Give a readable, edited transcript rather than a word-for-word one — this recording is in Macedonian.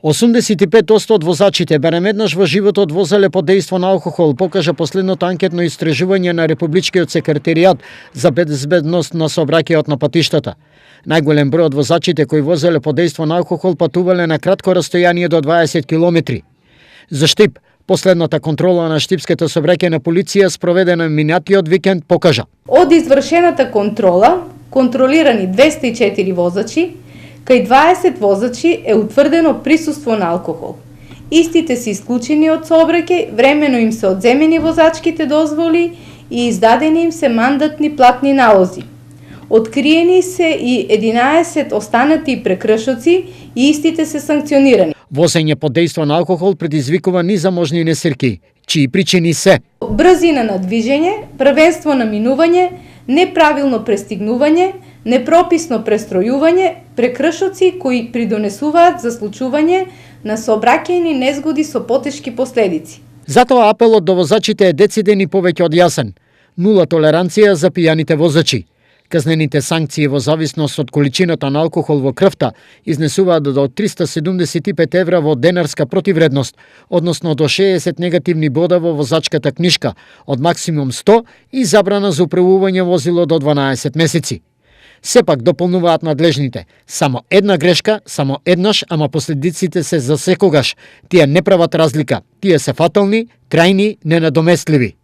85% од возачите барем еднаш во животот возеле под дејство на алкохол, покажа последното анкетно истражување на Републичкиот секретаријат за безбедност на сообраќајот на патиштата. Најголем број од возачите кои возеле под дејство на алкохол патувале на кратко растојание до 20 километри. За Штип, последната контрола на Штипската сообраќајна полиција спроведена минатиот викенд покажа. Од извршената контрола, контролирани 204 возачи, кај 20 возачи е утврдено присуство на алкохол. Истите се исклучени од сообраќај, времено им се одземени возачките дозволи и издадени им се мандатни платни налози. Откриени се и 11 останати прекршоци и истите се санкционирани. Возење под дејство на алкохол предизвикува низаможни несреќи, чии причини се брзина на движење, првенство на минување, неправилно престигнување, непрописно престројување, прекршоци кои придонесуваат за случување на сообраќајни незгоди со потешки последици. Затоа апелот до возачите е дециден и повеќе од јасен. Нула толеранција за пијаните возачи. Казнените санкции во зависност од количината на алкохол во крвта изнесуваат до 375 евра во денарска противредност, односно до 60 негативни бода во возачката книшка, од максимум 100 и забрана за управување возило до 12 месеци. Сепак дополнуваат надлежните. Само една грешка, само еднаш, ама последиците се за секогаш. Тие не прават разлика. Тие се фатални, трајни, ненадоместливи.